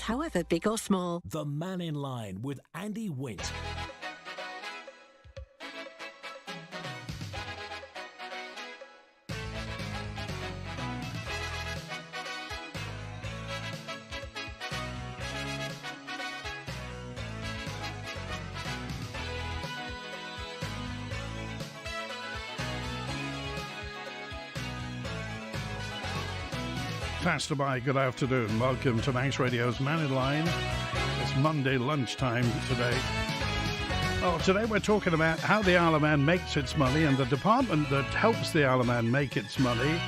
however big or small. The Mannin Line with Andy Wint. Pastor Mike, good afternoon. Welcome to Manx Radio's Mannin Line. It's Monday lunchtime today. Today we're talking about how the Isle of Man makes its money and the department that helps the Isle of Man make its money.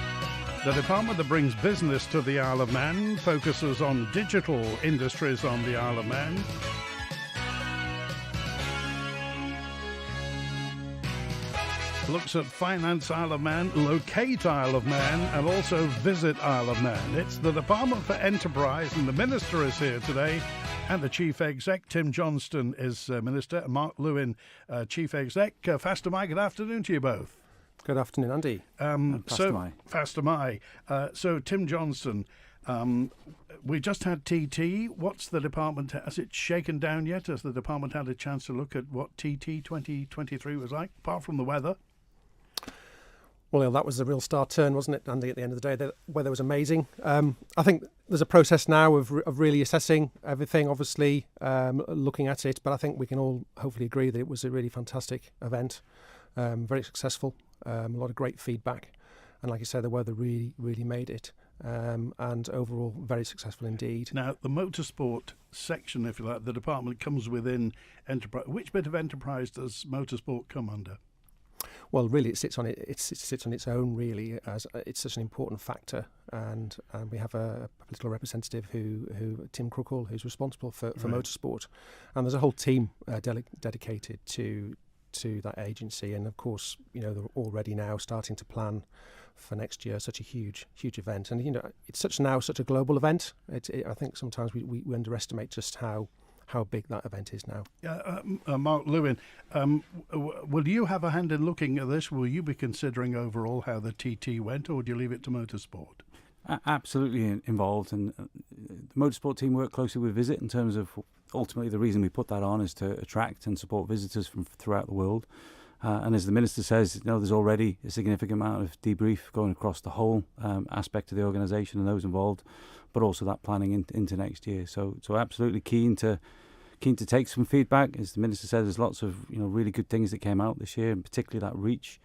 The department that brings business to the Isle of Man focuses on digital industries on the Isle of Man. Looks at Finance Isle of Man, Locate Isle of Man, and also Visit Isle of Man. It's the Department for Enterprise, and the Minister is here today, and the Chief Exec, Tim Johnston, is Minister, and Mark Lewin, Chief Exec. Faster Mike, good afternoon to you both. Good afternoon, Andy. Faster Mike. So, Tim Johnston, we just had TT. What's the department, has it shaken down yet? Has the department had a chance to look at what TT 2023 was like, apart from the weather? Well, that was a real star turn, wasn't it, Andy, at the end of the day? The weather was amazing. I think there's a process now of really assessing everything, obviously, looking at it. But I think we can all hopefully agree that it was a really fantastic event, very successful, a lot of great feedback. And like you said, the weather really, really made it. And overall, very successful indeed. Now, the motorsport section, if you like, the department comes within Enterprise. Which bit of Enterprise does motorsport come under? Well, really, it sits on its own. Really, as it's such an important factor, and we have a political representative who Tim Crookall, who's responsible for motorsport, and there's a whole team dedicated to that agency. And of course, they're already now starting to plan for next year. Such a huge event, and it's such a global event. I think sometimes we underestimate just how big that event is now. Mark Lewin, will you have a hand in looking at this? Will you be considering overall how the TT went, or do you leave it to motorsport? Absolutely involved, and the motorsport team work closely with Visit in terms of ultimately the reason we put that on is to attract and support visitors from throughout the world. And as the Minister says, there's already a significant amount of debrief going across the whole aspect of the organisation and those involved, but also that planning into next year. So absolutely keen to take some feedback. As the Minister said, there's lots of really good things that came out this year, and particularly that reach.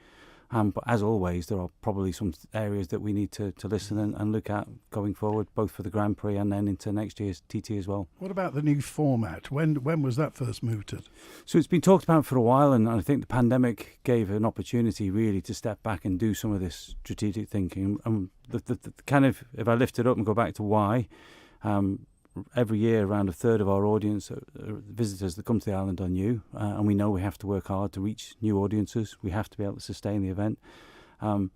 But as always, there are probably some areas that we need to listen and look at going forward, both for the Grand Prix and then into next year's TT as well. What about the new format? When was that first mooted? So it's been talked about for a while, and I think the pandemic gave an opportunity really to step back and do some of this strategic thinking. The kind of, if I lift it up and go back to why, every year around a third of our audience visitors that come to the island are new, and we know we have to work hard to reach new audiences. We have to be able to sustain the event.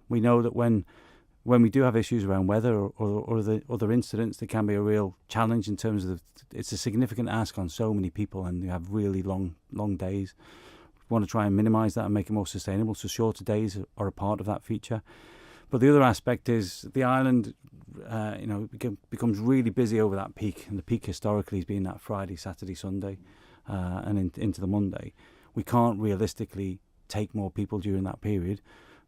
We know that when we do have issues around weather or the other incidents, there can be a real challenge in terms of it's a significant ask on so many people, and you have really long days. We want to try and minimise that and make it more sustainable, so shorter days are a part of that feature. But the other aspect is the island, becomes really busy over that peak, and the peak historically has been that Friday, Saturday, Sunday, and into the Monday. We can't realistically take more people during that period,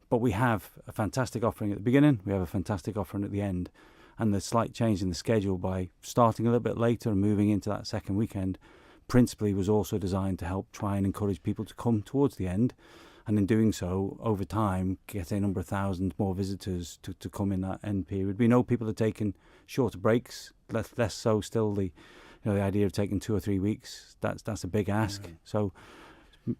but we have a fantastic offering at the beginning, we have a fantastic offering at the end, and the slight change in the schedule by starting a little bit later and moving into that second weekend principally was also designed to help try and encourage people to come towards the end, and in doing so, over time, get a number of thousands more visitors to come in that end period. We know people are taking shorter breaks, less so still the idea of taking 2 or 3 weeks. That's a big ask. Yeah. So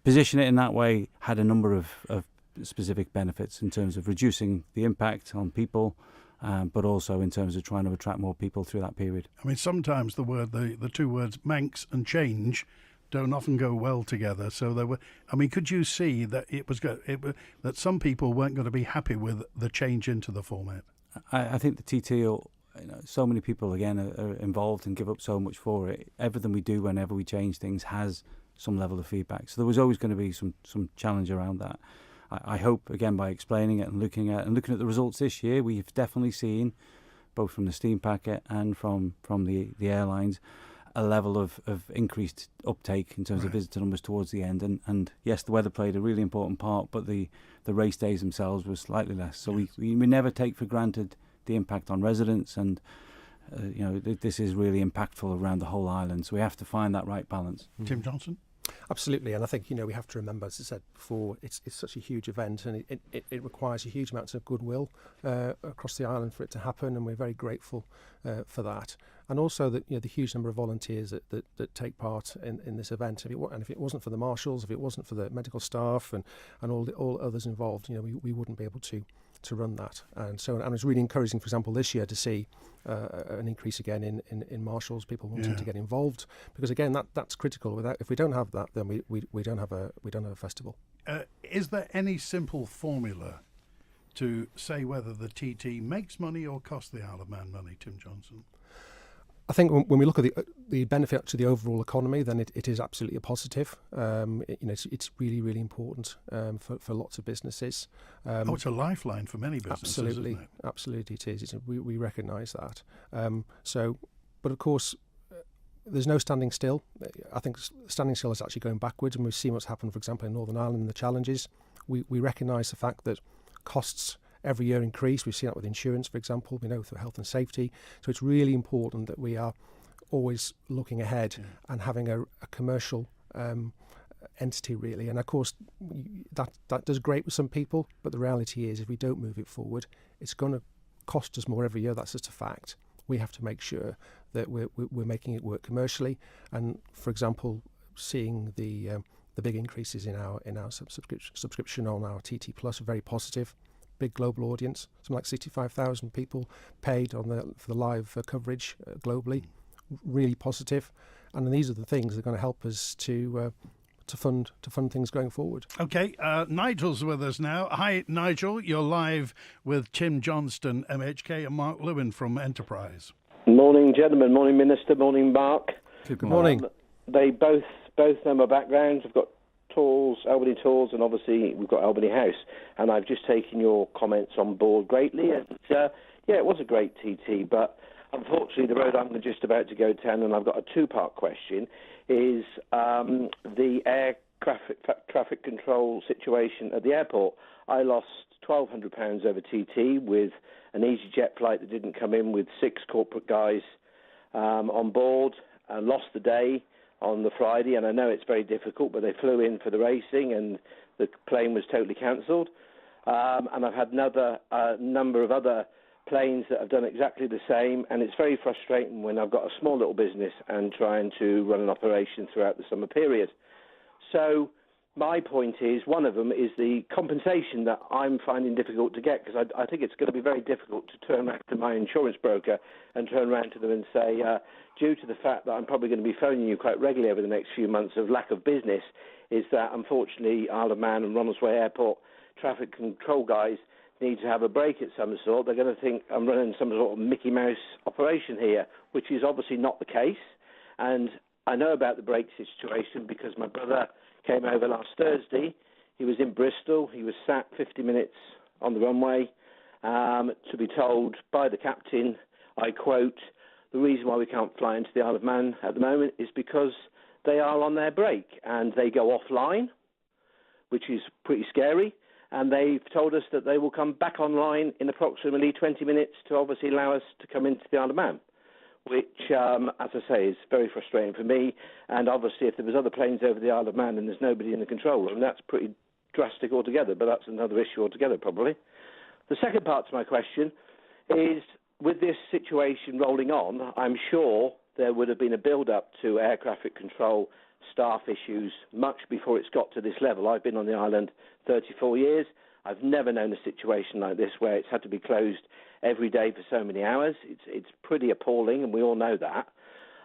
position it in that way had a number of specific benefits in terms of reducing the impact on people, but also in terms of trying to attract more people through that period. I mean, sometimes the two words Manx and change don't often go well together. So there were. I mean, could you see that that some people weren't going to be happy with the change into the format? I think the TT, so many people again are involved and give up so much for it. Everything we do, whenever we change things, has some level of feedback. So there was always going to be some challenge around that. I hope again by explaining it and looking at the results this year, we've definitely seen both from the steam packet and from the airlines, a level of increased uptake in terms of visitor numbers towards the end. And yes, the weather played a really important part, but the race days themselves were slightly less. So we never take for granted the impact on residents, and this is really impactful around the whole island. So we have to find that right balance. Tim Johnston? Absolutely, and I think we have to remember, as I said before, it's such a huge event, and it requires a huge amount of goodwill across the island for it to happen, and we're very grateful for that. And also that the huge number of volunteers that take part in this event. If it wasn't for the marshals, if it wasn't for the medical staff and all others involved, we wouldn't be able to run that. And so, and it's really encouraging, for example, this year to see an increase again in marshals, people wanting to get involved, because again that's critical. If we don't have that, then we don't have a festival. Is there any simple formula to say whether the TT makes money or costs the Isle of Man money, Tim Johnston? I think when we look at the benefit to the overall economy, then it is absolutely a positive. It's really, really important for lots of businesses. It's a lifeline for many businesses, absolutely, isn't it? Absolutely, it is. We recognise that. But of course, there's no standing still. I think standing still is actually going backwards, and we've seen what's happened, for example, in Northern Ireland and the challenges. We recognise the fact that costs every year increase. We've seen that with insurance, for example, through health and safety. So it's really important that we are always looking ahead and having a commercial entity, really. And of course, that does great with some people, but the reality is if we don't move it forward, it's going to cost us more every year. That's just a fact. We have to make sure that we're making it work commercially. And for example, seeing the big increases in our subscription on our TT Plus are very positive. Big global audience, something like 65,000 people paid for the live coverage globally. Really positive, and these are the things that are going to help us to fund things going forward. Okay, Nigel's with us now. Hi, Nigel. You're live with Tim Johnston, MHK, and Mark Lewin from Enterprise. Morning, gentlemen. Morning, Minister. Morning, Mark. Good morning. They both know my backgrounds. I've got Albany Tools, and obviously we've got Albany House, and I've just taken your comments on board greatly, and it was a great TT, but unfortunately the road I'm just about to go down, and I've got a two-part question, is the air traffic control situation at the airport. I lost £1,200 over TT with an EasyJet flight that didn't come in with 6 corporate guys on board, and lost the day on the Friday, and I know it's very difficult, but they flew in for the racing and the plane was totally cancelled. And I've had another number of other planes that have done exactly the same, and it's very frustrating when I've got a small little business and trying to run an operation throughout the summer period. So my point is, one of them is the compensation that I'm finding difficult to get, because I think it's going to be very difficult to turn back to my insurance broker and turn around to them and say, due to the fact that I'm probably going to be phoning you quite regularly over the next few months of lack of business, is that unfortunately Isle of Man and Ronaldsway Airport traffic control guys need to have a break at some sort. They're going to think I'm running some sort of Mickey Mouse operation here, which is obviously not the case. And I know about the break situation because my brother came over last Thursday. He was in Bristol. He was sat 50 minutes on the runway to be told by the captain, I quote, the reason why we can't fly into the Isle of Man at the moment is because they are on their break and they go offline, which is pretty scary. And they've told us that they will come back online in approximately 20 minutes to obviously allow us to come into the Isle of Man, which, as I say, is very frustrating for me. And obviously, if there was other planes over the Isle of Man and there's nobody in the control room, that's pretty drastic altogether, but that's another issue altogether, probably. The second part to my question is, with this situation rolling on, I'm sure there would have been a build-up to air traffic control staff issues much before it's got to this level. I've been on the island 34 years. I've never known a situation like this where it's had to be closed every day for so many hours. It's pretty appalling, and we all know that.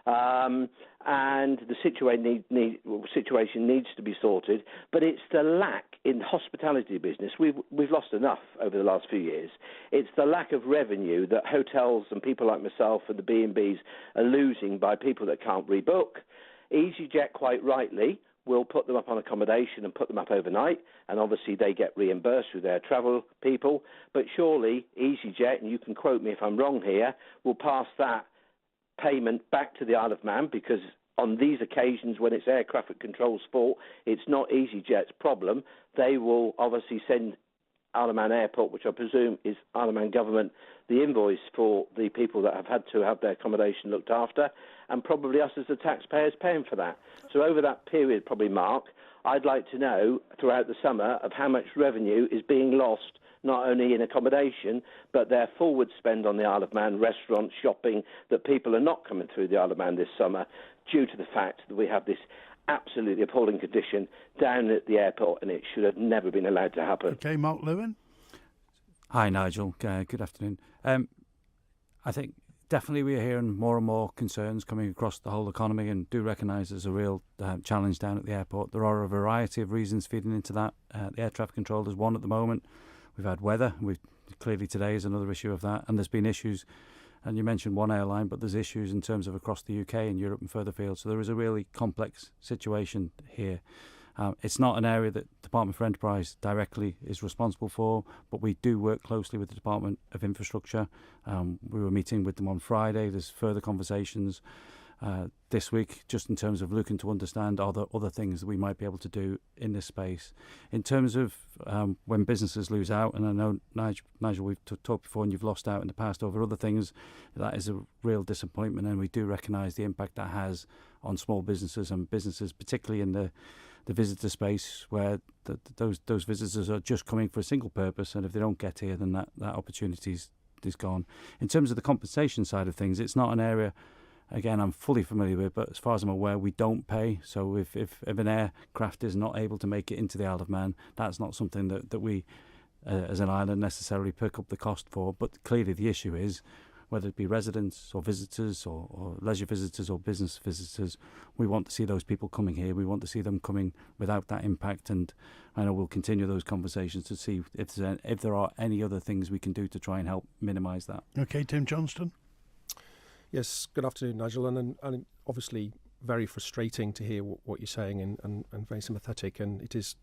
And the situation needs to be sorted, but it's the lack in hospitality business. We've lost enough over the last few years. It's the lack of revenue that hotels and people like myself and the B&Bs are losing by people that can't rebook. EasyJet, quite rightly, we'll put them up on accommodation and put them up overnight, and obviously they get reimbursed through their travel people. But surely EasyJet, and you can quote me if I'm wrong here, will pass that payment back to the Isle of Man, because on these occasions when it's air traffic control sport, it's not EasyJet's problem. They will obviously send Isle of Man Airport, which I presume is Isle of Man government, the invoice for the people that have had to have their accommodation looked after, and probably us as the taxpayers paying for that. So over that period, probably, Mark, I'd like to know throughout the summer of how much revenue is being lost, not only in accommodation, but their forward spend on the Isle of Man, restaurants, shopping, that people are not coming through the Isle of Man this summer due to the fact that we have this absolutely appalling condition down at the airport, and it should have never been allowed to happen. Okay, Mark Lewin. Hi, Nigel. Good afternoon. I think definitely we're hearing more and more concerns coming across the whole economy, and do recognise there's a real challenge down at the airport. There are a variety of reasons feeding into that. The air traffic control is one at the moment. We've had weather. Clearly today is another issue of that, and there's been issues. And you mentioned one airline, but there's issues in terms of across the UK and Europe and further afield. So there is a really complex situation here. It's not an area that Department for Enterprise directly is responsible for, but we do work closely with the Department of Infrastructure. We were meeting with them on Friday. There's further conversations this week, just in terms of looking to understand other things that we might be able to do in this space. In terms of when businesses lose out, and I know, Nigel, we've talked before, and you've lost out in the past over other things, that is a real disappointment, and we do recognise the impact that has on small businesses, and businesses particularly in the visitor space, where those visitors are just coming for a single purpose, and if they don't get here, then that opportunity is gone. In terms of the compensation side of things, it's not an area, again, I'm fully familiar with, but as far as I'm aware, we don't pay. So if an aircraft is not able to make it into the Isle of Man, that's not something that we, as an island, necessarily pick up the cost for. But clearly the issue is, whether it be residents or visitors or leisure visitors or business visitors, we want to see those people coming here. We want to see them coming without that impact. And I know we'll continue those conversations to see if there are any other things we can do to try and help minimise that. Okay, Tim Johnston. Yes, good afternoon, Nigel. And obviously very frustrating to hear what you're saying, and very sympathetic. And it is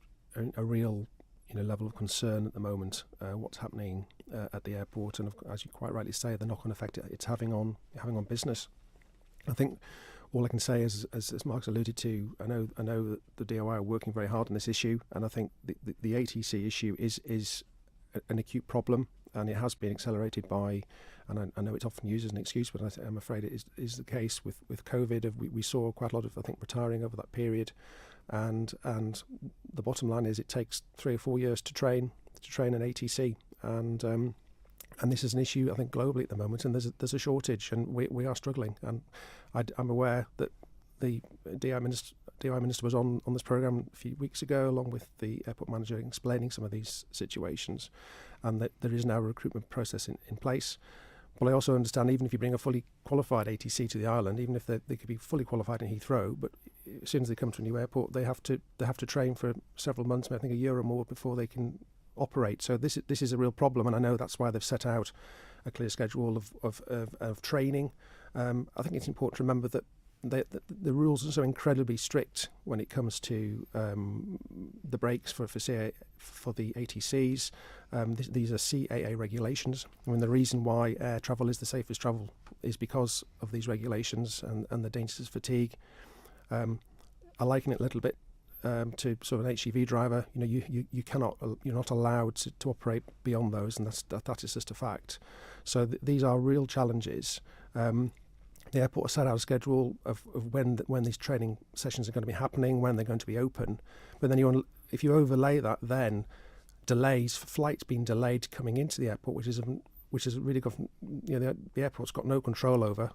a real level of concern at the moment, what's happening at the airport, and as you quite rightly say, the knock-on effect it's having on business. I think all I can say is, as Mark's alluded to, I know that the DOI are working very hard on this issue, and I think the ATC issue is an acute problem, and it has been accelerated by, and I know it's often used as an excuse, but I'm afraid it is the case with COVID. We saw quite a lot of, I think, retiring over that period. And the bottom line is it takes 3 or 4 years to train an ATC, and this is an issue, I think, globally at the moment, and there's a shortage, and we are struggling. And I'm aware that the DI minister was on this programme a few weeks ago, along with the airport manager, explaining some of these situations, and that there is now a recruitment process in place. But I also understand, even if you bring a fully qualified ATC to the island, even if they could be fully qualified in Heathrow, but as soon as they come to a new airport, they have to train for several months, I think a year or more, before they can operate. So this is a real problem, and I know that's why they've set out a clear schedule of training. I think it's important to remember that the rules are so incredibly strict when it comes to the brakes for the ATCs. These are CAA regulations. I mean, the reason why air travel is the safest travel is because of these regulations and the dangers of fatigue. I liken it a little bit to sort of an HGV driver. You're not allowed to operate beyond those, and that is just a fact. So these are real challenges. The airport has set out a schedule of when these training sessions are going to be happening, when they're going to be open. But then if you overlay that, then delays, flights being delayed coming into the airport, which is really got, the airport's got no control over.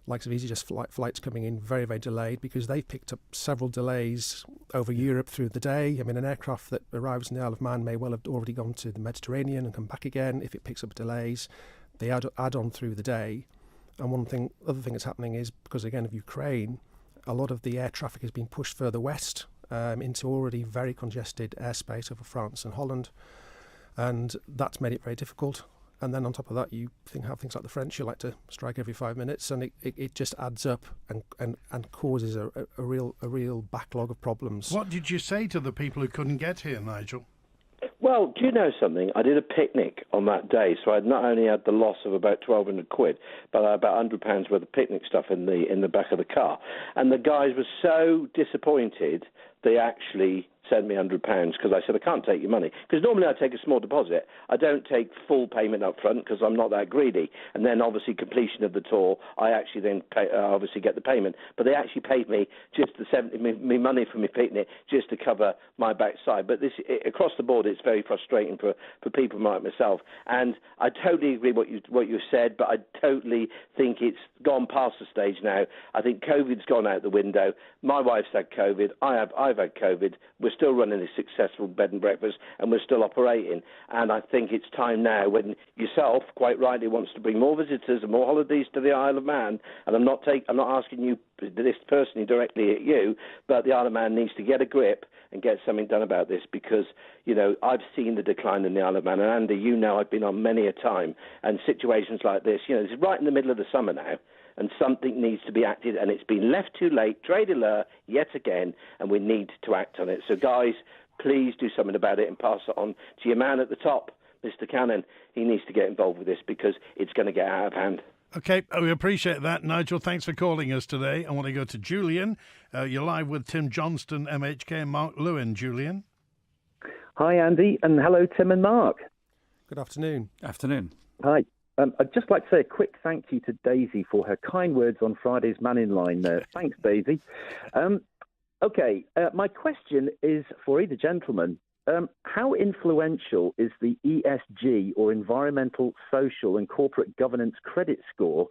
Likes of EasyJet flights coming in very, very delayed, because they've picked up several delays over Europe through the day. I mean, an aircraft that arrives in the Isle of Man may well have already gone to the Mediterranean and come back again. If it picks up delays, they add on through the day. And other thing that's happening is, because again of Ukraine, a lot of the air traffic has been pushed further west into already very congested airspace over France and Holland, and that's made it very difficult. And then on top of that, you have things like the French, you like to strike every 5 minutes, and it just adds up and causes a real backlog of problems. What did you say to the people who couldn't get here, Nigel? Well, do you know something? I did a picnic on that day, so I'd not only had the loss of about 1,200 quid, but I had about £100 worth of picnic stuff in the back of the car. And the guys were so disappointed, they actually sent me £100 because I said, I can't take your money. Because normally I take a small deposit. I don't take full payment up front because I'm not that greedy. And then obviously completion of the tour, I actually then obviously get the payment. But they actually paid me just me money for my picnic just to cover my backside. But across the board, it's very frustrating for people like myself. And I totally agree what you said, but I totally think it's gone past the stage now. I think COVID's gone out the window. My wife's had COVID. I've had COVID. We're still running a successful bed and breakfast, and we're still operating. And I think it's time now, when yourself quite rightly wants to bring more visitors and more holidays to the Isle of Man. And I'm not asking you this personally directly at you, but the Isle of Man needs to get a grip and get something done about this, because I've seen the decline in the Isle of Man. And Andy, I've been on many a time, and situations like this. It's right in the middle of the summer now, and something needs to be acted, and it's been left too late, trade alert yet again, and we need to act on it. So guys, please do something about it and pass it on to your man at the top, Mr. Cannon. He needs to get involved with this because it's going to get out of hand. Okay, we appreciate that, Nigel. Thanks for calling us today. I want to go to Julian. You're live with Tim Johnston, MHK, and Mark Lewin. Julian. Hi, Andy, and hello, Tim and Mark. Good afternoon. Afternoon. Hi. I'd just like to say a quick thank you to Daisy for her kind words on Friday's Mannin line. Thanks, Daisy. My question is for either gentleman. How influential is the ESG, or Environmental, Social and Corporate Governance Credit Score,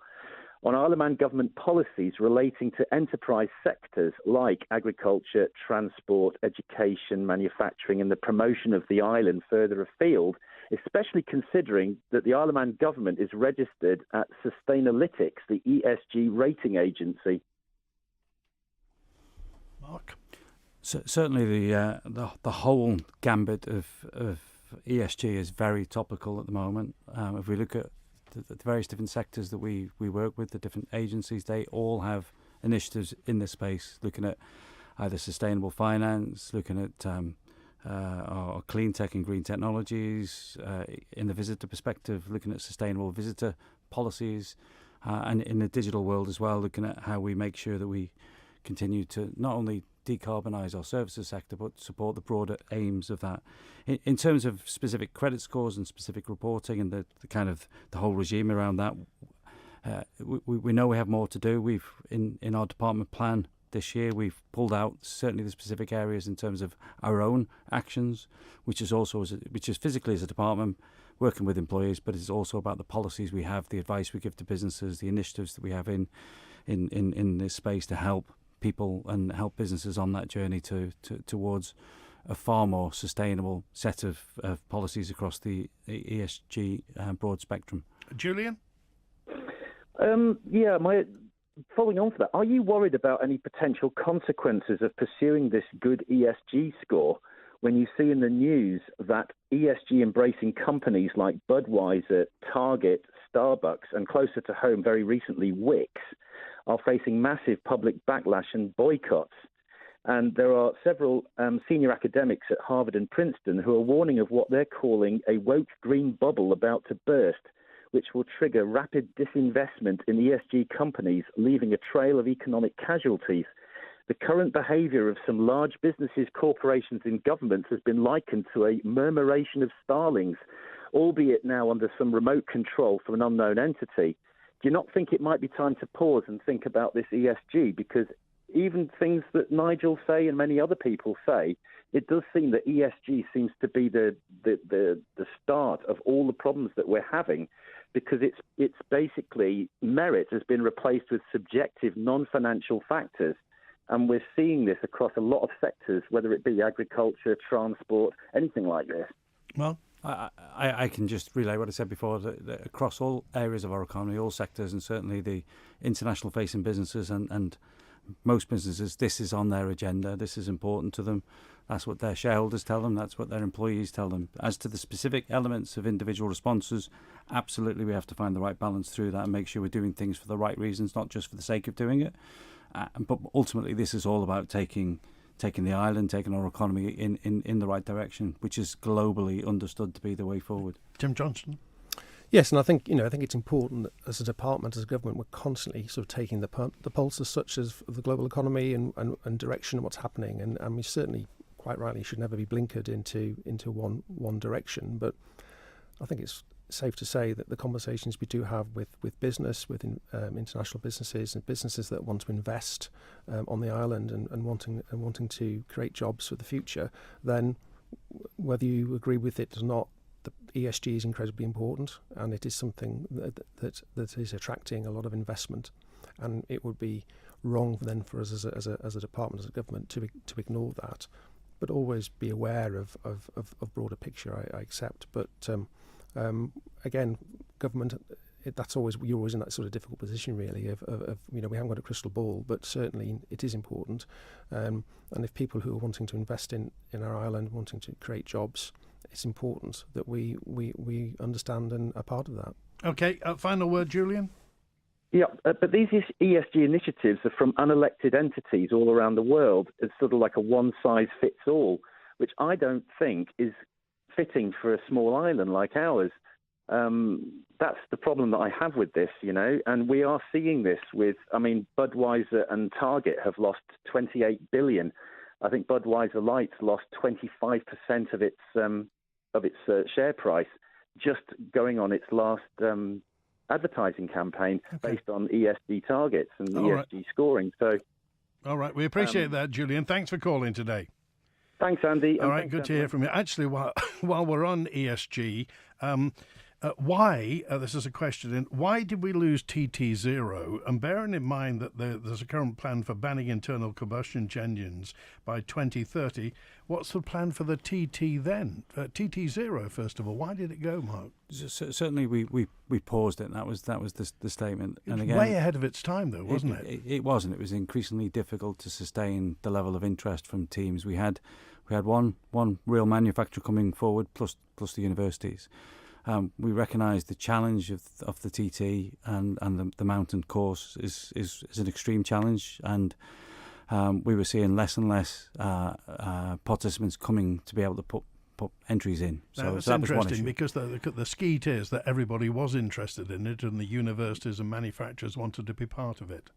on Isle of Man government policies relating to enterprise sectors like agriculture, transport, education, manufacturing, and the promotion of the island further afield, especially considering that the Isle of Man government is registered at Sustainalytics, the ESG rating agency? Mark? So, certainly the whole gambit of ESG is very topical at the moment. If we look at the various different sectors that we work with, the different agencies, they all have initiatives in this space, looking at either sustainable finance, looking at our clean tech and green technologies, in the visitor perspective, looking at sustainable visitor policies, and in the digital world as well, looking at how we make sure that we continue to not only decarbonise our services sector, but support the broader aims of that. In terms of specific credit scores and specific reporting and the kind of the whole regime around that, we know we have more to do. We've in our department plan this year, we've pulled out certainly the specific areas in terms of our own actions, which is physically as a department working with employees, but it's also about the policies we have, the advice we give to businesses, the initiatives that we have in this space to help people and help businesses on that journey towards a far more sustainable set of policies across the ESG broad spectrum. Julian? Following on from that, are you worried about any potential consequences of pursuing this good ESG score when you see in the news that ESG embracing companies like Budweiser, Target, Starbucks, and closer to home very recently Wix are facing massive public backlash and boycotts? And there are several senior academics at Harvard and Princeton who are warning of what they're calling a woke green bubble about to burst, which will trigger rapid disinvestment in ESG companies, leaving a trail of economic casualties. The current behaviour of some large businesses, corporations and governments has been likened to a murmuration of starlings, albeit now under some remote control from an unknown entity. Do you not think it might be time to pause and think about this ESG? Because even things that Nigel say and many other people say, it does seem that ESG seems to be the start of all the problems that we're having, because it's basically merit has been replaced with subjective non-financial factors. And we're seeing this across a lot of sectors, whether it be agriculture, transport, anything like this. Well, I can just relay what I said before, that across all areas of our economy, all sectors, and certainly the international facing businesses and most businesses, this is on their agenda. This is important to them. That's what their shareholders tell them. That's what their employees tell them. As to the specific elements of individual responses, absolutely we have to find the right balance through that and make sure we're doing things for the right reasons, not just for the sake of doing it. But ultimately, this is all about taking the island, taking our economy in the right direction, which is globally understood to be the way forward. Tim Johnston. Yes, and I think it's important that as a department, as a government, we're constantly sort of taking the pulse as such as the global economy and direction of what's happening, and we certainly, quite rightly, should never be blinkered into one direction. But I think it's safe to say that the conversations we do have with business, with international businesses and businesses that want to invest on the island and wanting to create jobs for the future, then whether you agree with it or not, the ESG is incredibly important, and it is something that is attracting a lot of investment, and it would be wrong then for us as a department, as a government, to ignore that, but always be aware of broader picture. I accept, but again, government, you're always in that sort of difficult position, really. Of we haven't got a crystal ball, but certainly it is important. And if people who are wanting to invest in our island, wanting to create jobs, it's important that we understand and are part of that. Okay, final word, Julian. Yeah, but these ESG initiatives are from unelected entities all around the world. It's sort of like a one-size-fits-all, which I don't think is fitting for a small island like ours. That's the problem that I have with this, and we are seeing this with, Budweiser and Target have lost 28 billion. I think Budweiser Lights lost 25% of its share price just going on its last advertising campaign based on ESG targets and ESG scoring. So, all right, we appreciate that, Julian. Thanks for calling today. Thanks, Andy. All right, good to hear from you. Actually, while we're on ESG, why, this is a question, why did we lose TT0? And bearing in mind that there's a current plan for banning internal combustion engines by 2030, what's the plan for the TT then? TT0, first of all, why did it go, Mark? Certainly we paused it. That was the statement. And again, way ahead of its time, though, wasn't it? It wasn't. It was increasingly difficult to sustain the level of interest from teams. We had one real manufacturer coming forward, plus the universities. We recognise the challenge of the TT and the mountain course is an extreme challenge, and we were seeing less and less participants coming to be able to put entries in. So that's interesting, because the skeet is that everybody was interested in it, and the universities and manufacturers wanted to be part of it.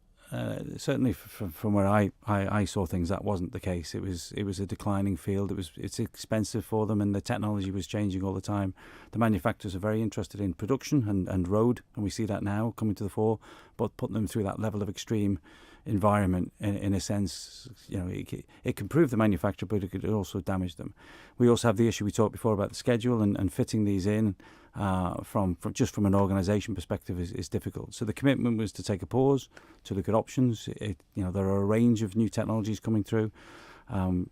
Certainly, from where I saw things, that wasn't the case. It was a declining field. It's expensive for them, and the technology was changing all the time. The manufacturers are very interested in production and road, and we see that now coming to the fore. But putting them through that level of extreme environment, in a sense, it can prove the manufacturer, but it could also damage them. We also have the issue we talked before about the schedule and fitting these in. From an organisation perspective is difficult. So the commitment was to take a pause, to look at options. There are a range of new technologies coming through.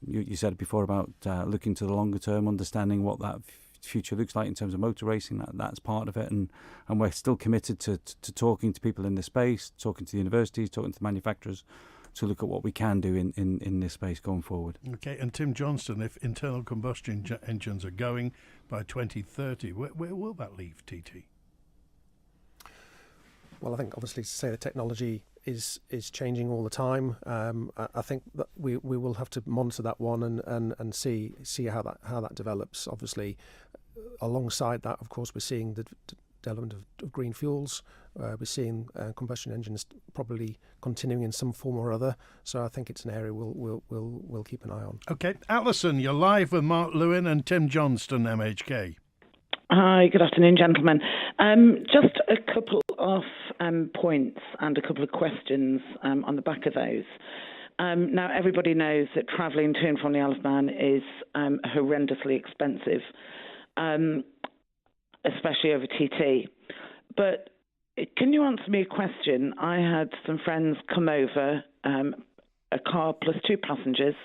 You said before about looking to the longer term, understanding what that future looks like in terms of motor racing. That's part of it, and we're still committed to talking to people in this space, talking to the universities, talking to the manufacturers, to look at what we can do in this space going forward. Okay, and Tim Johnston, if internal combustion engines are going by 2030, where will that leave TT? Well, I think obviously to say the technology is changing all the time. I think that we will have to monitor that one and see how that develops. Obviously, alongside that, of course, we're seeing the development of green fuels. We're seeing combustion engines probably continuing in some form or other. So I think it's an area we'll keep an eye on. Okay, Alison, you're live with Mark Lewin and Tim Johnston, MHK. Hi, good afternoon, gentlemen. Just a couple of points and a couple of questions on the back of those. Now, everybody knows that travelling to and from the Isle of Man is horrendously expensive, especially over TT. But can you answer me a question? I had some friends come over, a car plus two passengers.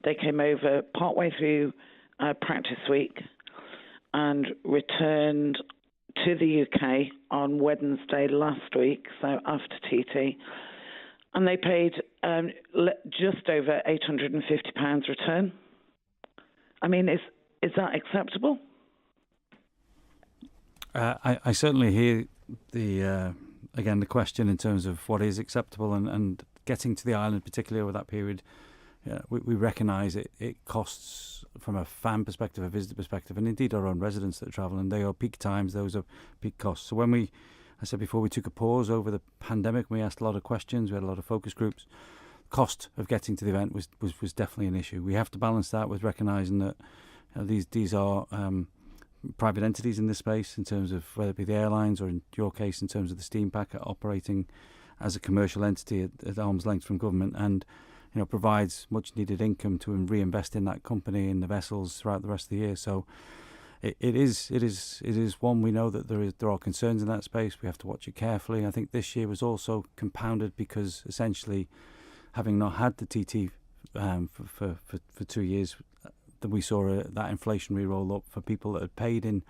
They came over partway through practice week and returned to the UK on Wednesday last week, so after TT, and they paid just over £850 return. I mean, is that acceptable? I certainly hear the question in terms of what is acceptable and getting to the island, particularly over that period. We recognise it costs from a fan perspective, a visitor perspective, and indeed our own residents that travel, and they are peak times, those are peak costs. So when I said before, we took a pause over the pandemic, we asked a lot of questions, we had a lot of focus groups. Cost of getting to the event was definitely an issue. We have to balance that with recognising that these are private entities in this space, in terms of whether it be the airlines or in your case in terms of the steam packet operating as a commercial entity at arm's length from government, and provides much needed income to reinvest in that company and the vessels throughout the rest of the year. So it is one, we know that there are concerns in that space. We have to watch it carefully. I think this year was also compounded because essentially, having not had the TT for 2 years, that we saw that inflationary roll up for people that had paid in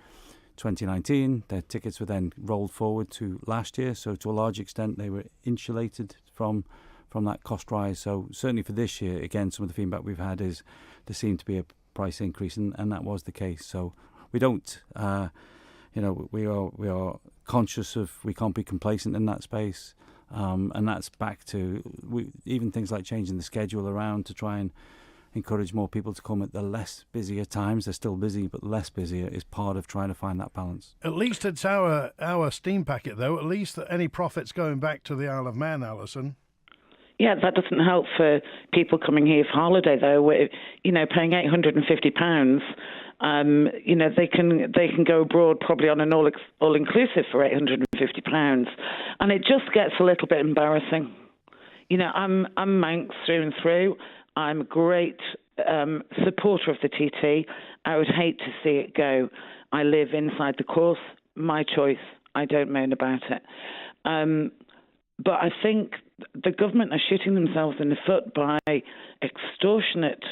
2019. Their tickets were then rolled forward to last year, so to a large extent they were insulated from that cost rise. So certainly for this year, again, some of the feedback we've had is there seemed to be a price increase, and that was the case. So we don't, we are conscious of, we can't be complacent in that space. And that's back to even things like changing the schedule around to try and encourage more people to come at the less busier times. They're still busy, but less busier is part of trying to find that balance. At least it's our steam packet, though. At least any profits going back to the Isle of Man, Alison. Yeah, that doesn't help for people coming here for holiday, though. Paying £850. They can go abroad probably on an all-inclusive for £850, and it just gets a little bit embarrassing. I'm Manx through and through. I'm a great supporter of the TT. I would hate to see it go. I live inside the course. My choice. I don't moan about it. But I think the government are shooting themselves in the foot by extortionate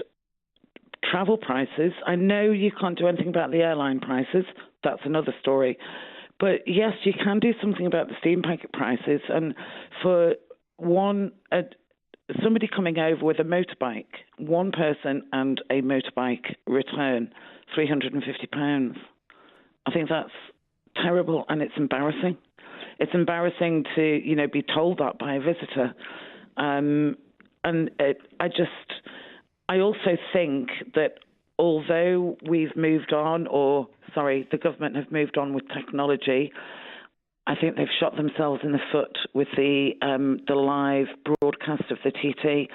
travel prices. I know you can't do anything about the airline prices. That's another story. But yes, you can do something about the steam packet prices. And for somebody coming over with a motorbike, one person and a motorbike return, £350. I think that's terrible, and it's embarrassing. It's embarrassing to, be told that by a visitor. I also think that although we've moved on, the government have moved on with technology, I think they've shot themselves in the foot with the live broadcast of the TT.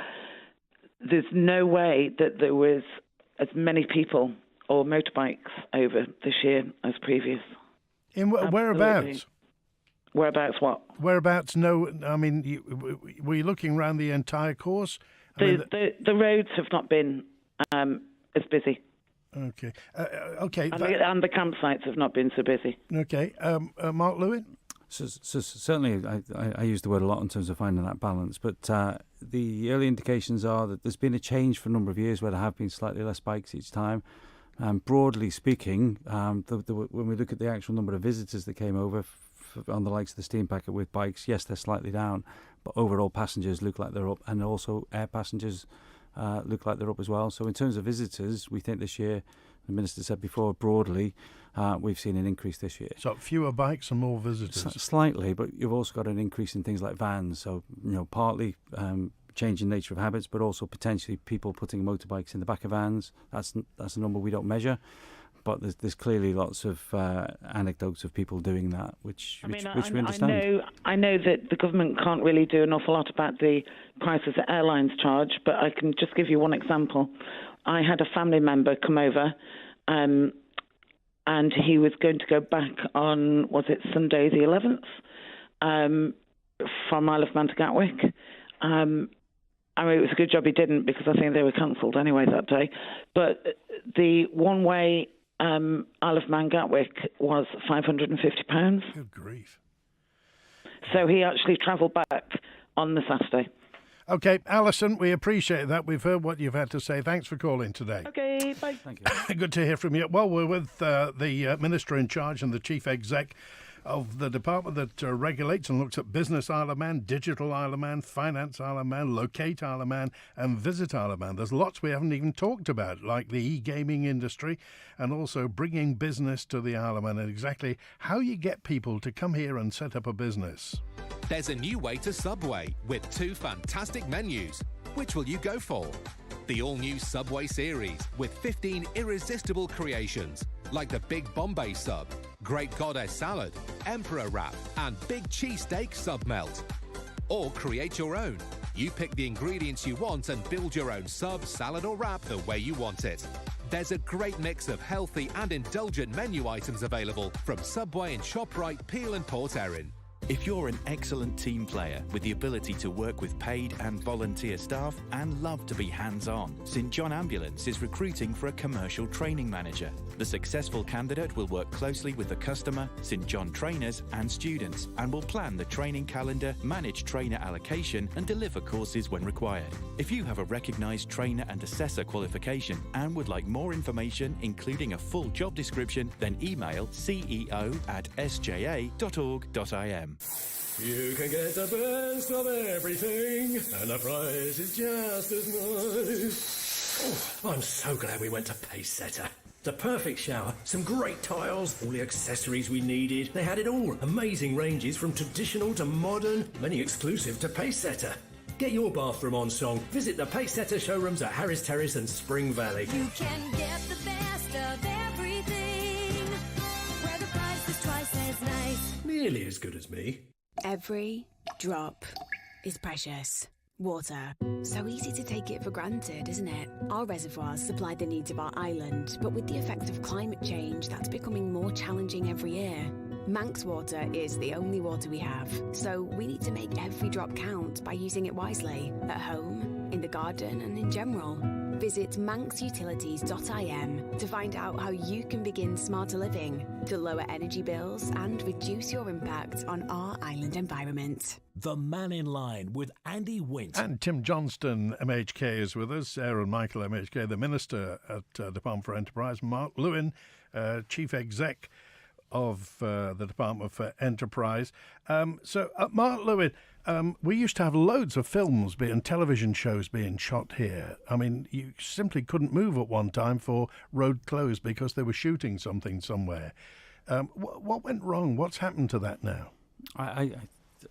There's no way that there was as many people or motorbikes over this year as previous. Whereabouts? Whereabouts what? Whereabouts? No, I mean, were you looking around the entire course? The roads have not been as busy. Okay. Okay. And the campsites have not been so busy. Okay. Mark Lewin? So certainly, I use the word a lot in terms of finding that balance, but the early indications are that there's been a change for a number of years where there have been slightly less bikes each time. Broadly speaking, when we look at the actual number of visitors that came over on the likes of the steam packet with bikes, yes, they're slightly down, but overall passengers look like they're up, and also air passengers look like they're up as well. So in terms of visitors, we think this year, the Minister said before, broadly, we've seen an increase this year. So fewer bikes and more visitors? Slightly, but you've also got an increase in things like vans. So, partly changing nature of habits, but also potentially people putting motorbikes in the back of vans. That's a number we don't measure. But there's clearly lots of anecdotes of people doing that, which we understand. I know that the government can't really do an awful lot about the prices that airlines charge, but I can just give you one example. I had a family member come over, and he was going to go back on, was it Sunday the 11th, from Isle of Man to Gatwick. I mean, it was a good job he didn't, because I think they were cancelled anyway that day. But the one-way Isle of Man Gatwick was £550. Good grief. So he actually travelled back on the Saturday. Okay, Alison, we appreciate that. We've heard what you've had to say. Thanks for calling today. Okay, bye. Thank you. Good to hear from you. Well, we're with the Minister in charge and the Chief Exec of the department that regulates and looks at Business Isle of Man, Digital Isle of Man, Finance Isle of Man, Locate Isle of Man and Visit Isle of Man. There's lots we haven't even talked about, like the e-gaming industry and also bringing business to the Isle of Man and exactly how you get people to come here and set up a business. There's a new way to Subway with 2 fantastic menus. Which will you go for? The all-new Subway series with 15 irresistible creations like the Big Bombay Sub, Great Goddess Salad, Emperor Wrap and Big Cheesesteak Sub Melt. Or create your own. You pick the ingredients you want and build your own sub, salad or wrap the way you want it. There's a great mix of healthy and indulgent menu items available from Subway and ShopRite, Peel and Port Erin. If you're an excellent team player with the ability to work with paid and volunteer staff and love to be hands-on, St John Ambulance is recruiting for a commercial training manager. The successful candidate will work closely with the customer, St John trainers and students and will plan the training calendar, manage trainer allocation and deliver courses when required. If you have a recognised trainer and assessor qualification and would like more information including a full job description, then email ceo@sja.org.im. You can get the best of everything, and the price is just as nice. Oh, I'm so glad we went to Pacesetter. The perfect shower, some great tiles, all the accessories we needed. They had it all. Amazing ranges from traditional to modern, many exclusive to Pacesetter. Get your bathroom on song. Visit the Pacesetter showrooms at Harris Terrace and Spring Valley. You can get the best of everything, where the price is twice as nice. Nearly as good as me. Every drop is precious. Water. So easy to take it for granted, isn't it? Our reservoirs supply the needs of our island, but with the effect of climate change, that's becoming more challenging every year. Manx water is the only water we have, so we need to make every drop count by using it wisely, at home, in the garden and in general. Visit manxutilities.im to find out how you can begin smarter living, to lower energy bills and reduce your impact on our island environment. The Mannin Line with Andy Wint. And Tim Johnston, MHK, is with us. Aaron Michael, MHK, the Minister at Department for Enterprise. Mark Lewin, Chief Exec of the Department for Enterprise. Mark Lewin, we used to have loads of films and television shows being shot here. I mean, you simply couldn't move at one time for road closed because they were shooting something somewhere. What went wrong? What's happened to that now? I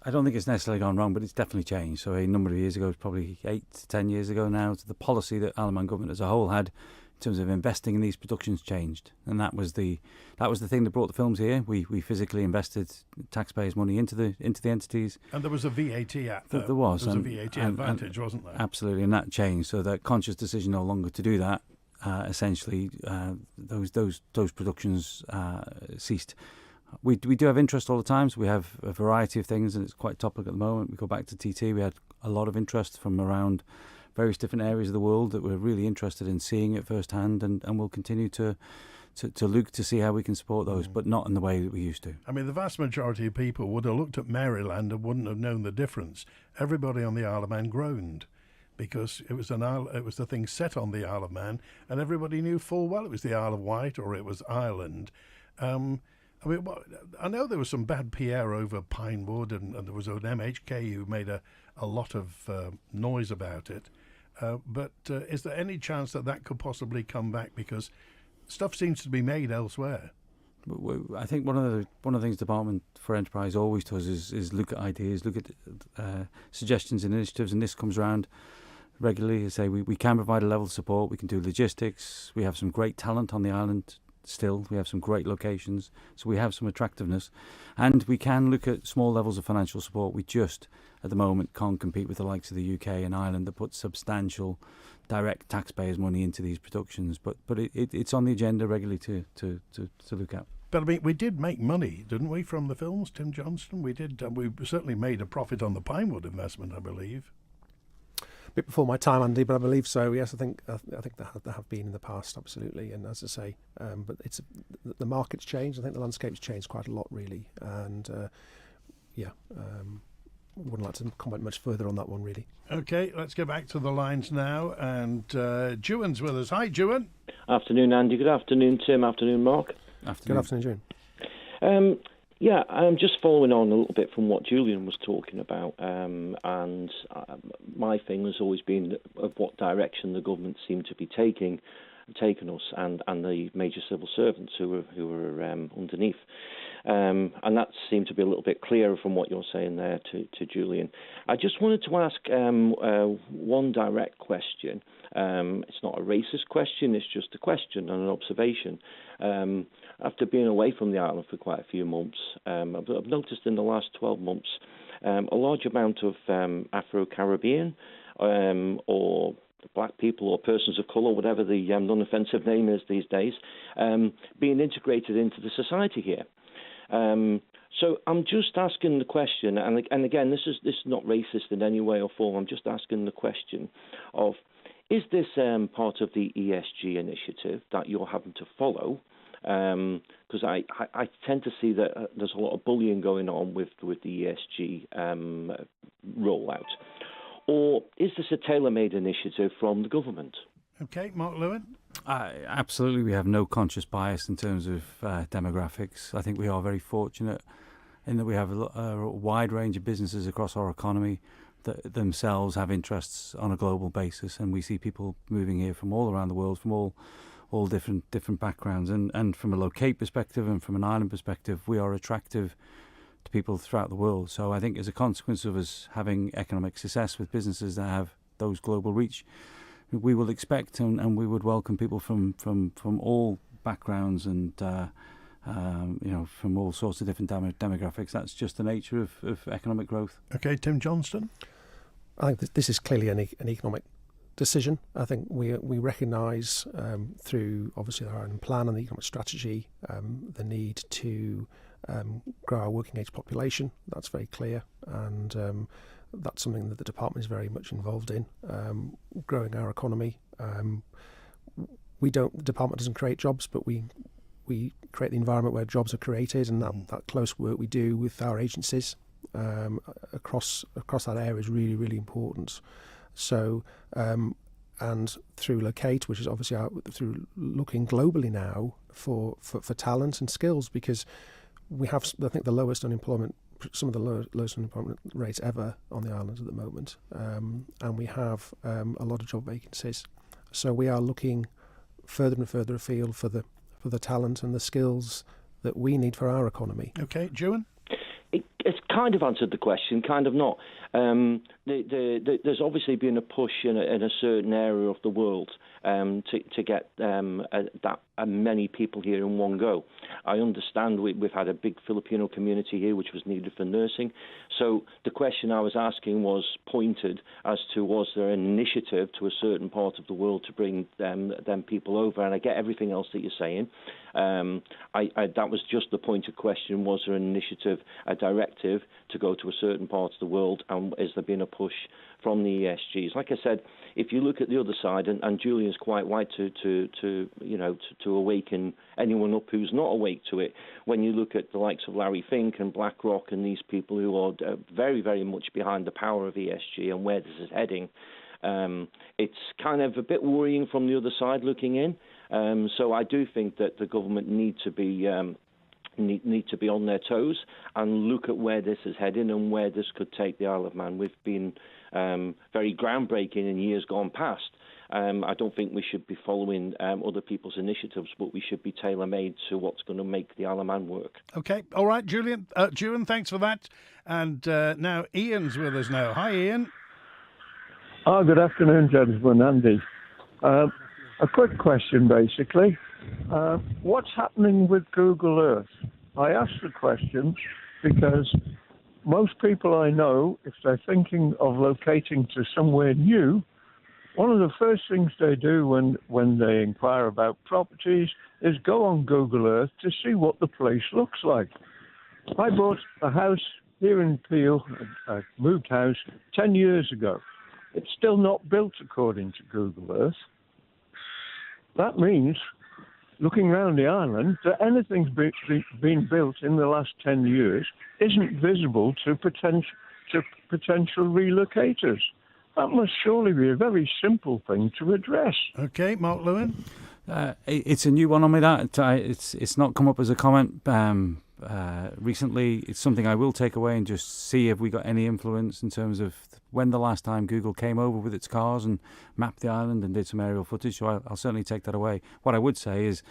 don't think it's necessarily gone wrong, but it's definitely changed. So a number of years ago, probably 8 to 10 years ago now, the policy that Isle of Man government as a whole had in terms of investing in these productions changed, and that was the thing that brought the films here. We physically invested taxpayers' money into the entities, and there was a VAT there was a VAT advantage, wasn't there? Absolutely, and that changed. So that conscious decision no longer to do that, essentially, those productions ceased. We do have interest all the time, so we have a variety of things, and it's quite topical at the moment. We go back to TT, we had a lot of interest from around various different areas of the world that we're really interested in seeing it firsthand, and we'll continue to look to see how we can support those, but not in the way that we used to. I mean, the vast majority of people would have looked at Maryland and wouldn't have known the difference. Everybody on the Isle of Man groaned because it was the thing set on the Isle of Man, and everybody knew full well it was the Isle of Wight or it was Ireland. I know there was some bad PR over Pinewood, and there was an MHK who made a lot of noise about it. But is there any chance that could possibly come back, because stuff seems to be made elsewhere? I think one of the things the Department for Enterprise always does is look at ideas, look at suggestions and initiatives, and this comes around regularly. Say we can provide a level of support, we can do logistics, we have some great talent on the island. Still, we have some great locations, so we have some attractiveness, and we can look at small levels of financial support. We just, at the moment, can't compete with the likes of the UK and Ireland that put substantial direct taxpayers' money into these productions. But it's on the agenda regularly to look at. But I mean, we did make money, didn't we, from the films, Tim Johnston? We did. We certainly made a profit on the Pinewood investment, I believe. A bit before my time, Andy, but I believe so. Yes, I think there have been in the past, absolutely. And as I say, but the market's changed. I think the landscape's changed quite a lot, really. And wouldn't like to comment much further on that one, really. Okay, let's go back to the lines now. And Juan's with us. Hi, Juan. Afternoon, Andy. Good afternoon, Tim. Afternoon, Mark. Good afternoon, Juan. Yeah, I'm just following on a little bit from what Julian was talking about, and my thing has always been of what direction the government seemed to be taking us, and the major civil servants who are underneath, and that seemed to be a little bit clearer from what you're saying there to Julian. I just wanted to ask one direct question. It's not a racist question, it's just a question and an observation. After being away from the island for quite a few months, I've noticed in the last 12 months a large amount of Afro-Caribbean or black people or persons of colour, whatever the non-offensive name is these days, being integrated into the society here. So I'm just asking the question, and again, this is not racist in any way or form. I'm just asking the question of, is this part of the ESG initiative that you're having to follow? Because I tend to see that there's a lot of bullying going on with the ESG rollout. Or is this a tailor-made initiative from the government? Okay, Mark Lewin? Absolutely, we have no conscious bias in terms of demographics. I think we are very fortunate in that we have a wide range of businesses across our economy that themselves have interests on a global basis, and we see people moving here from all around the world, from all different backgrounds. And from a locate perspective and from an island perspective, we are attractive to people throughout the world. So I think as a consequence of us having economic success with businesses that have those global reach, we will expect and we would welcome people from all backgrounds and from all sorts of different demographics. That's just the nature of economic growth. Okay, Tim Johnston? I think this is clearly an economic decision. I think we recognise through obviously our own plan and the economic strategy the need to grow our working age population. That's very clear, and that's something that the department is very much involved in, growing our economy. The department doesn't create jobs, but we create the environment where jobs are created, and that close work we do with our agencies across that area is really, really important. So, and through Locate, which is obviously through looking globally now for talent and skills, because we have, I think, some of the lowest unemployment rates ever on the islands at the moment, and we have a lot of job vacancies. So we are looking further and further afield for the talent and the skills that we need for our economy. Okay, Julian? It's kind of answered the question, kind of not. There's obviously been a push in a certain area of the world to get that many people here in one go. I understand we've had a big Filipino community here, which was needed for nursing. So the question I was asking was pointed as to, was there an initiative to a certain part of the world to bring them people over? And I get everything else that you're saying. That was just the pointed question. Was there an initiative, a directive to go to a certain part of the world, and is there been a push from the ESGs? Like I said, if you look at the other side, and Julian's quite right to awaken anyone up who's not awake to it. When you look at the likes of Larry Fink and BlackRock and these people who are very, very much behind the power of ESG and where this is heading, it's kind of a bit worrying from the other side looking in. So I do think that the government need to be on their toes and look at where this is heading and where this could take the Isle of Man. We've been very groundbreaking in years gone past. I don't think we should be following other people's initiatives, but we should be tailor-made to what's going to make the Isle of Man work. Okay, all right, Julian, thanks for that. And now Ian's with us now. Hi, Ian. Good afternoon, gentlemen. Andy. A quick question, basically. What's happening with Google Earth? I ask the question because most people I know, if they're thinking of locating to somewhere new, one of the first things they do when they inquire about properties is go on Google Earth to see what the place looks like. I bought a house here in Peel, a moved house, 10 years ago. It's still not built according to Google Earth. That means, looking around the island, that anything's been built in the last 10 years isn't visible to potential relocators. That must surely be a very simple thing to address. Okay, Mark Lewin. It's a new one on me. That it's not come up as a comment recently. It's something I will take away and just see if we got any influence in terms of when the last time Google came over with its cars and mapped the island and did some aerial footage. So I'll certainly take that away. What I would say is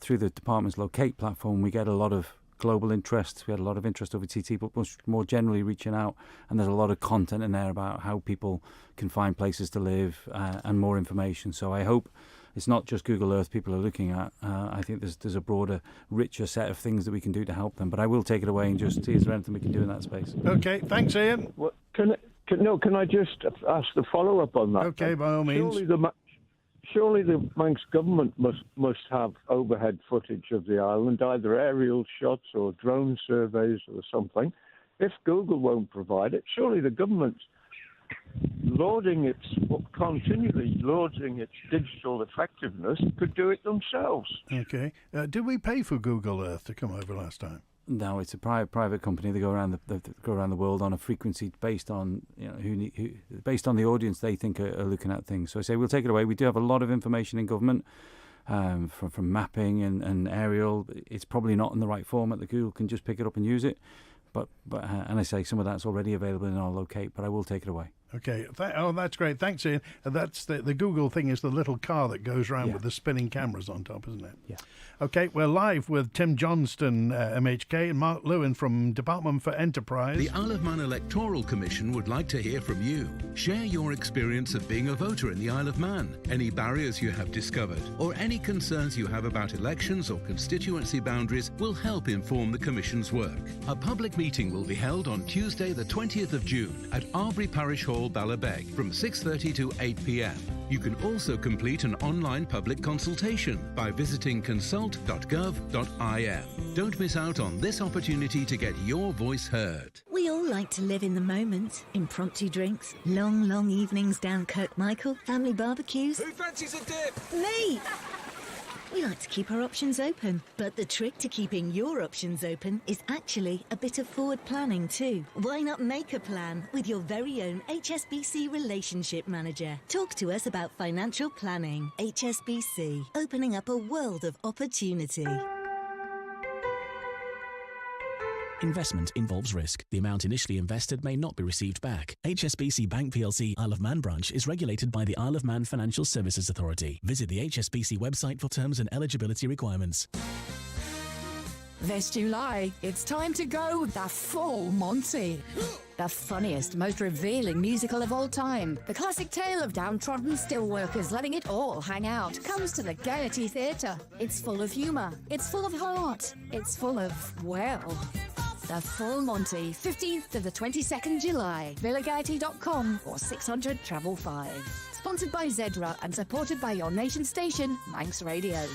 through the department's Locate platform, we get a lot of global interest. We had a lot of interest over TT, but more generally reaching out, and there's a lot of content in there about how people can find places to live and more information. So I hope it's not just Google Earth people are looking at. I think there's a broader, richer set of things that we can do to help them. But I will take it away and just see is there anything we can do in that space. Okay, thanks, Ian. Well, can I just ask the follow-up on that? Okay, by all means. Surely the Manx government must have overhead footage of the island, either aerial shots or drone surveys or something. If Google won't provide it, surely the government's continually lauding its digital effectiveness could do it themselves. Okay. Did we pay for Google Earth to come over last time? No, it's a private company. They go around the world on a frequency based on based on the audience they think are looking at things. So I say we'll take it away. We do have a lot of information in government from mapping and aerial. It's probably not in the right format that Google can just pick it up and use it. But and I say some of that's already available in our Locate. But I will take it away. Okay. That's great. Thanks, Ian. That's the Google thing is the little car that goes around with the spinning cameras on top, isn't it? Yeah. Okay, we're live with Tim Johnston, MHK, and Mark Lewin from Department for Enterprise. The Isle of Man Electoral Commission would like to hear from you. Share your experience of being a voter in the Isle of Man, any barriers you have discovered, or any concerns you have about elections or constituency boundaries will help inform the Commission's work. A public meeting will be held on Tuesday the 20th of June at Arbury Parish Hall, Ballabeg, from 6:30 to 8 p.m. You can also complete an online public consultation by visiting consult.gov.im. Don't miss out on this opportunity to get your voice heard. We all like to live in the moment. Impromptu drinks, long evenings down Kirkmichael, family barbecues. Who fancies a dip? Me! We like to keep our options open, but the trick to keeping your options open is actually a bit of forward planning too. Why not make a plan with your very own HSBC Relationship Manager? Talk to us about financial planning. HSBC, opening up a world of opportunity. Investment involves risk. The amount initially invested may not be received back. HSBC Bank plc Isle of Man branch is regulated by the Isle of Man Financial Services Authority. Visit the HSBC website for terms and eligibility requirements. This July, it's time to go the full Monty. The funniest, most revealing musical of all time. The classic tale of downtrodden steelworkers letting it all hang out comes to the Gaiety Theatre. It's full of humour. It's full of heart. It's full of, well, the full Monty, 15th to the 22nd July. villagaiety.com or 600 Travel 5. Sponsored by Zedra and supported by your nation station, Manx Radio.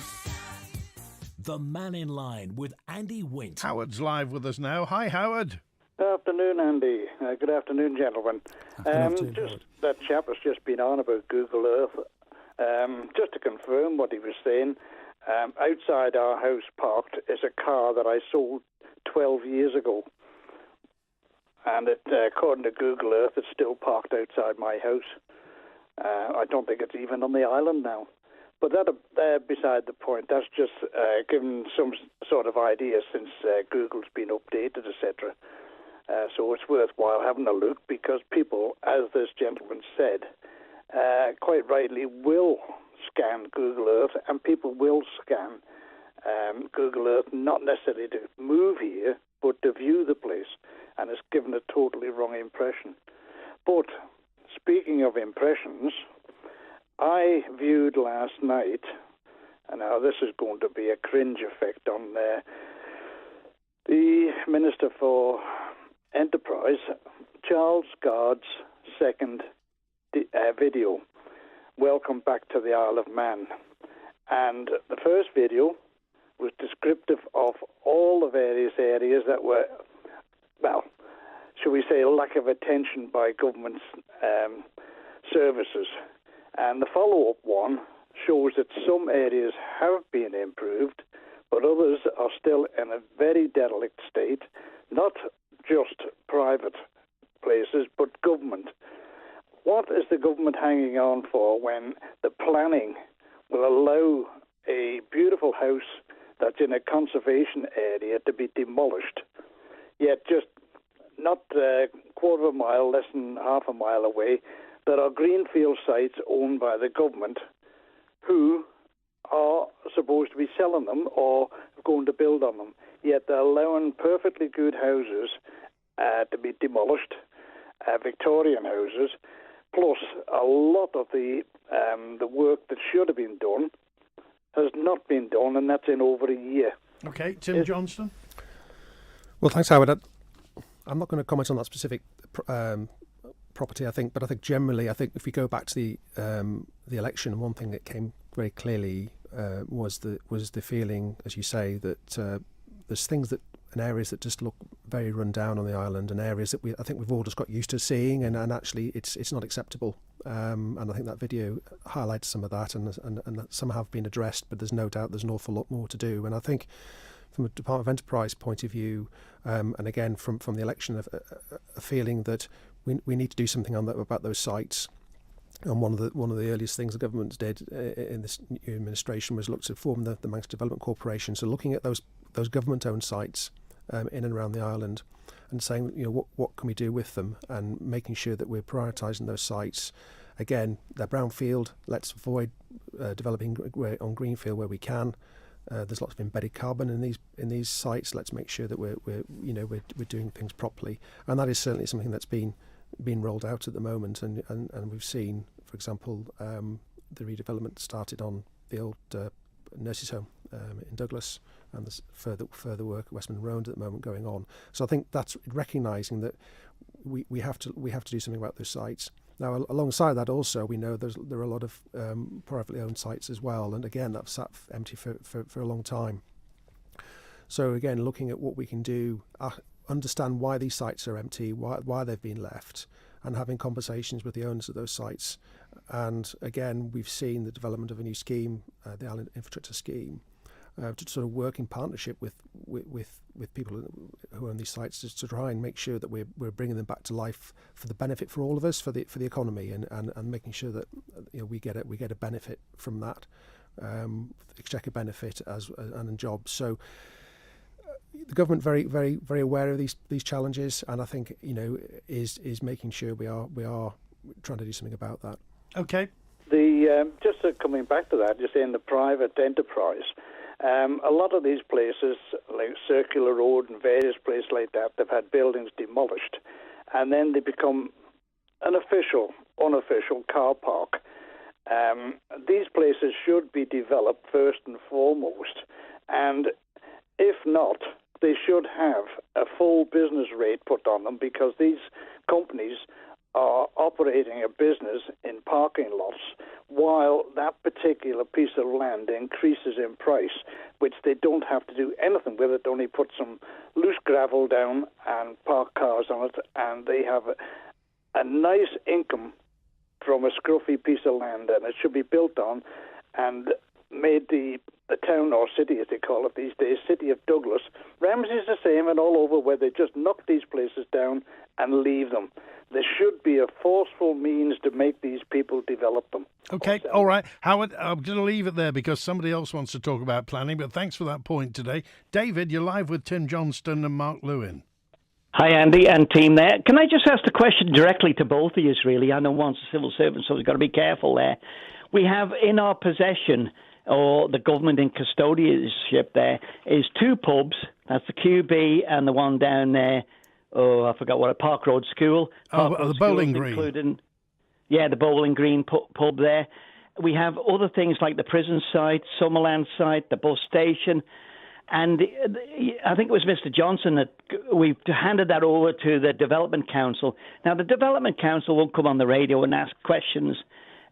The Mannin Line with Andy Wint. Howard's live with us now. Hi, Howard. Good afternoon, Andy. Good afternoon, gentlemen. That chap has just been on about Google Earth. Just to confirm what he was saying, outside our house parked is a car that I sold 12 years ago. And according to Google Earth, it's still parked outside my house. I don't think it's even on the island now. But that beside the point, that's just given some sort of idea since Google's been updated, etc. So it's worthwhile having a look because people, as this gentleman said, quite rightly will scan Google Earth, and people will scan Google Earth not necessarily to move here, but to view the place, and it's given a totally wrong impression. But speaking of impressions, I viewed last night, and now this is going to be a cringe effect on the Minister for Enterprise, Charles Gard's second video, Welcome Back to the Isle of Man. And the first video was descriptive of all the various areas that were, well, shall we say, lack of attention by government services. And the follow-up one shows that some areas have been improved, but others are still in a very derelict state, not just private places, but government. What is the government hanging on for when the planning will allow a beautiful house that's in a conservation area to be demolished. Yet just not a quarter of a mile, less than half a mile away, there are greenfield sites owned by the government who are supposed to be selling them or going to build on them. Yet they're allowing perfectly good houses to be demolished, Victorian houses, plus a lot of the work that should have been done has not been done, and that's in over a year. Okay, Tim Johnston. Well, thanks, Howard. I'm not going to comment on that specific property, but I think generally, if we go back to the election, one thing that came very clearly was the feeling, as you say, that there's things and areas that just look very run down on the island, and areas that I think we've all just got used to seeing, and actually it's not acceptable. And I think that video highlights some of that, and some have been addressed, but there's no doubt there's an awful lot more to do. And I think from a Department of Enterprise point of view, and again from the election, a feeling that we need to do something about those sites. And one of the earliest things the government did in this new administration was look to form the Manchester Development Corporation. So looking at those government-owned sites in and around the island, and saying, what can we do with them, and making sure that we're prioritising those sites. Again, they're brownfield. Let's avoid developing on greenfield where we can. There's lots of embedded carbon in these sites. Let's make sure that we're doing things properly, and that is certainly something that's been rolled out at the moment, and we've seen, for example, the redevelopment started on the old nurses' home in Douglas, and there's further work at Westman Road at the moment going on. So I think that's recognising that we have to do something about those sites. Now, alongside that, also we know there are a lot of privately owned sites as well, and again that's sat empty for a long time. So again, looking at what we can do, understand why these sites are empty, why they've been left, and having conversations with the owners of those sites. And again, we've seen the development of a new scheme, the Island Infrastructure Scheme, to sort of work in partnership with people who own these sites to try and make sure that we're bringing them back to life for the benefit for all of us, for the economy, and making sure that we get a benefit from that, exchequer benefit and in jobs. So the government very very very aware of these challenges, and I think is making sure we are trying to do something about that. Okay. Just coming back to that, just in the private enterprise, a lot of these places, like Circular Road and various places like that, they've had buildings demolished, and then they become an unofficial car park. These places should be developed first and foremost, and if not, they should have a full business rate put on them, because these companies are operating a business in parking lots while that particular piece of land increases in price, which they don't have to do anything with it, only put some loose gravel down and park cars on it, and they have a nice income from a scruffy piece of land, and it should be built on and made the town, or city as they call it these days, City of Douglas. Ramsey is the same, and all over, where they just knock these places down and leave them. There should be a forceful means to make these people develop them. Okay, all right. Howard, I'm going to leave it there because somebody else wants to talk about planning, but thanks for that point today. David, you're live with Tim Johnston and Mark Lewin. Hi, Andy and team there. Can I just ask the question directly to both of you, really? I know one's a civil servant, so we've got to be careful there. We have in our possession, or the government in custodianship there, is two pubs. That's the QB and the one down there. Oh, I forgot what, Park Road School. The Bowling Green. The Bowling Green pub there. We have other things like the prison site, Summerland site, the bus station. And I think it was Mr. Johnson that we handed that over to the Development Council. Now, the Development Council won't come on the radio and ask questions,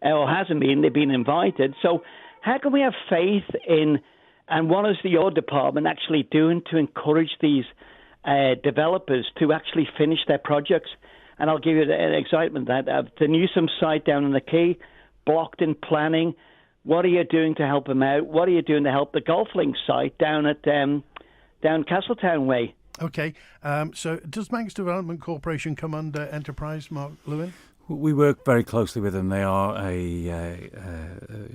or hasn't been. They've been invited. So how can we have faith in, and what is your department actually doing to encourage these developers to actually finish their projects? And I'll give you an excitement that the Newsom site down in the Quay, blocked in planning. What are you doing to help them out? What are you doing to help the Golf Link site down at down Castletown Way? Okay, so does Manx Development Corporation come under Enterprise, Mark Lewin? We work very closely with them. They are a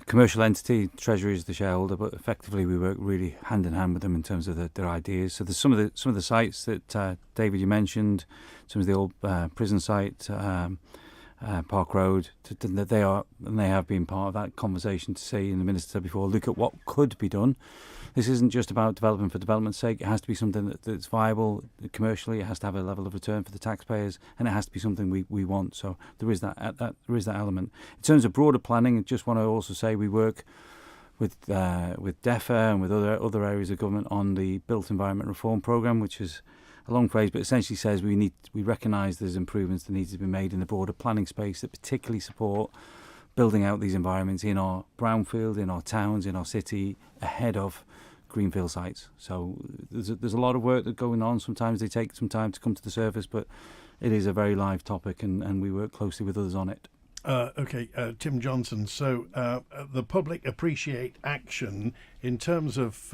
commercial entity. Treasury is the shareholder, but effectively we work really hand in hand with them in terms of their ideas. So there's some of the sites that David you mentioned, some of the old prison site, Park Road. They have been part of that conversation to say, and the Minister said before, look at what could be done. This isn't just about development for development's sake. It has to be something that's viable commercially. It has to have a level of return for the taxpayers, and it has to be something we want. So there is that element. In terms of broader planning, I just want to also say we work with DEFA and with other areas of government on the Built Environment Reform Programme, which is a long phrase, but essentially says we recognise there's improvements that need to be made in the broader planning space that particularly support building out these environments in our brownfield, in our towns, in our city, ahead of greenfield sites. So there's a lot of work that's going on. Sometimes they take some time to come to the surface, but it is a very live topic, and we work closely with others on it. Tim Johnston. So the public appreciate action in terms of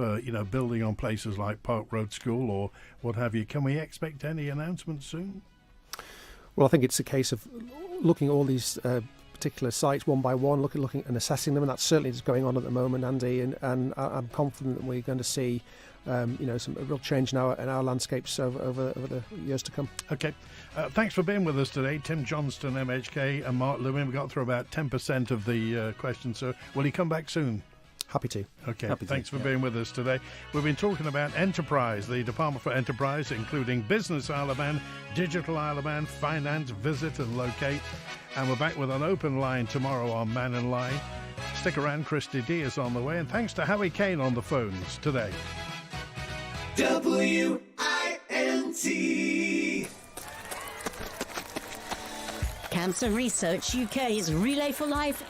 building on places like Park Road School or what have you. Can we expect any announcements soon? Well, I think it's a case of looking at all these particular sites one by one, looking and assessing them, and that certainly is going on at the moment, Andy. And I'm confident that we're going to see some real change in our landscapes over the years to come. Okay. Thanks for being with us today, Tim Johnston, MHK, and Mark Lewin. We got through about 10% of the questions, so will you come back soon? Happy to. Okay, thanks for being with us today. We've been talking about Enterprise, the Department for Enterprise, including Business Isle of Man, Digital Isle of Man, Finance, Visit and Locate. And we're back with an open line tomorrow on Mannin Line. Stick around, Christy D is on the way. And thanks to Harry Kane on the phones today. WINT. Cancer Research UK's Relay for Life